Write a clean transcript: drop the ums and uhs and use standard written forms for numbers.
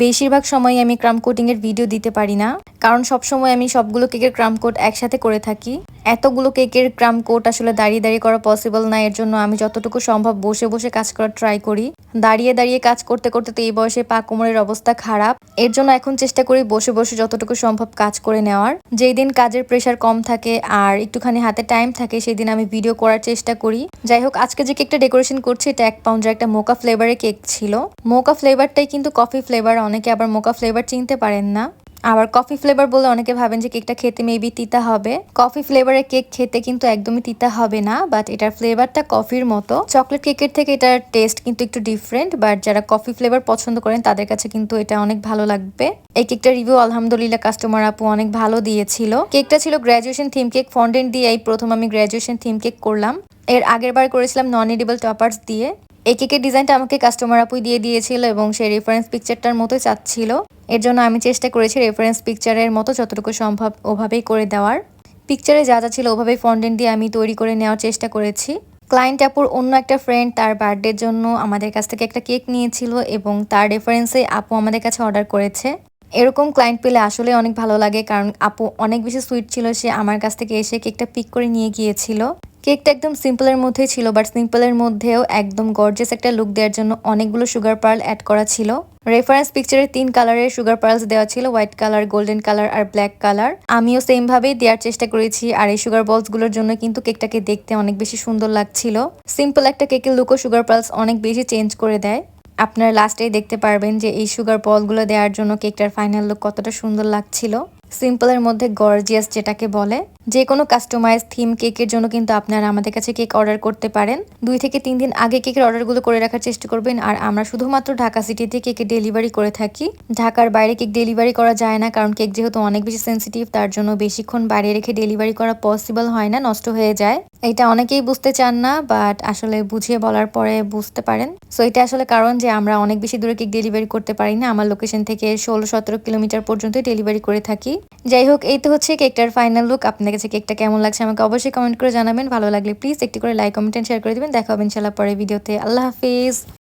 বেশিরভাগ সময় আমি ক্রাম্ব কোটিং এর ভিডিও দিতে পারি না, কারণ সব সময় আমি সবগুলো কেকের ক্রাম্ব কোট একসাথে করে থাকি। এতগুলো কেকের ক্রাম্ব কোট আসলে দাঁড়িয়ে দাঁড়িয়ে করা পসিবল না, এর জন্য আমি যতটুকু সম্ভব বসে বসে কাজ করার ট্রাই করি। দাঁড়িয়ে দাঁড়িয়ে কাজ করতে করতে তো এই বয়সে পা কোমরের অবস্থা খারাপ, এর জন্য এখন চেষ্টা করি বসে বসে যতটুকু সম্ভব কাজ করে নেওয়ার। যেই দিন কাজের প্রেশার কম থাকে আর একটুখানি হাতে টাইম থাকে সেই দিন আমি ভিডিও করার চেষ্টা করি। যাই হোক, আজকে যে কেকটা ডেকোরেশন করছি এটা 1 পাউন্ডের একটা মোকা ফ্লেভারের কেক ছিল। মোকা ফ্লেভারটাই কিন্তু কফি ফ্লেভার, অনেকে আবার মোকা ফ্লেভার চিনতে পারেন না। আবার কফি ফ্লেভার বলে অনেকে ভাবেন যে কেকটা খেতে মেবি তিতা হবে। কফি ফ্লেভারের কেক খেতে কিন্তু একদমই তিতা হবে না, বাট এটার ফ্লেভারটা কফির মতো। চকলেট কেকের থেকে এটার টেস্ট কিন্তু একটু ডিফারেন্ট, বাট যারা কফি ফ্লেভার পছন্দ করেন তাদের কাছে কিন্তু এটা অনেক ভালো লাগবে। এই কেকটার রিভিউ আলহামদুলিল্লাহ কাস্টমার আপু অনেক ভালো দিয়েছিল। কেকটা ছিল গ্র্যাজুয়েশন থিম কেক, ফন্ডেন্ট দিয়ে এই প্রথম আমি গ্র্যাজুয়েশন থিম কেক করলাম। এর আগের বার করেছিলাম নন এডিবল টপার্স দিয়ে। এই কেকের ডিজাইনটা আমাকে কাস্টমার আপুই দিয়ে দিয়েছিল এবং সেই রেফারেন্স পিকচারটার মতোই চাচ্ছিল। এর জন্য আমি চেষ্টা করেছি রেফারেন্স পিকচারের মতো যতটুকু সম্ভব ওভাবেই করে দেওয়ার। পিকচারে যা যা ছিল ওভাবেই ফন্ডেন্ট দিয়ে আমি তৈরি করে নেওয়ার চেষ্টা করেছি। ক্লায়েন্ট আপুর অন্য একটা ফ্রেন্ড তার বার্থডের জন্য আমাদের কাছ থেকে একটা কেক নিয়েছিল এবং তার রেফারেন্সে আপু আমাদের কাছে অর্ডার করেছে। এরকম ক্লায়েন্ট পেলে আসলে অনেক ভালো লাগে, কারণ আপু অনেক বেশি সুইট ছিল, সে আমার কাছ থেকে এসে কেকটা পিক করে নিয়ে গিয়েছিল। কেকটা একদম সিম্পলের মধ্যেই ছিল, বাট সিম্পলের মধ্যেও একদম গর্জিয়াস একটা লুক দেওয়ার জন্য অনেকগুলো সুগার পার্ল অ্যাড করা ছিল। রেফারেন্স পিকচারে 3 কালারের সুগার পার্লস দেওয়া ছিল, হোয়াইট কালার, গোল্ডেন কালার আর ব্ল্যাক কালার। আমিও সেম ভাবেই দেওয়ার চেষ্টা করেছি, আর এই সুগার বলস গুলোর জন্য কিন্তু কেকটাকে দেখতে অনেক বেশি সুন্দর লাগছিল। সিম্পল একটা কেকের লুকও সুগার পার্লস অনেক বেশি চেঞ্জ করে দেয়। আপনারা লাস্টেই দেখতে পারবেন যে এই সুগার বলগুলো দেওয়ার জন্য কেকটার ফাইনাল লুক কতটা সুন্দর লাগছিল। সিম্পলের মধ্যে গর্জিয়াস যেটাকে বলে। যে কোনো কাস্টমাইজ থিম কেকের জন্য কিন্তু আপনারা আমাদের কাছে কেক অর্ডার করতে পারেন। 2 থেকে 3 দিন আগে কেকের অর্ডারগুলো করে রাখার চেষ্টা করবেন। আর আমরা শুধুমাত্র ঢাকা সিটিতে কেকের ডেলিভারি করে থাকি। ঢাকার বাইরে কেক ডেলিভারি করা যায় না, কারণ কেক যেহেতু অনেক বেশি সেন্সিটিভ, তার জন্য বেশিক্ষণ বাইরে রেখে ডেলিভারি করা পসিবল হয় না, নষ্ট হয়ে যায়। এটা অনেকেই বুঝতে চান না, বাট আসলে বুঝিয়ে বলার পরে বুঝতে পারেন। সো এটা আসলে কারণ যে আমরা অনেক বেশি দূরে কেক ডেলিভারি করতে পারি না। আমার লোকেশন থেকে 16-17 কিলোমিটার পর্যন্ত ডেলিভারি করে থাকি। যাই হোক, এই তো হচ্ছে কেকটার ফাইনাল লুক। আপনার কাছে কেকটা কেমন লাগছে আমাকে অবশ্যই কমেন্ট করে জানাবেন। ভালো লাগলে প্লিজ একটি করে লাইক, কমেন্ট এন্ড শেয়ার করে দিবেন। দেখা হবে ইনশাআল্লাহ পরের ভিডিওতে। আল্লাহ হাফিজ।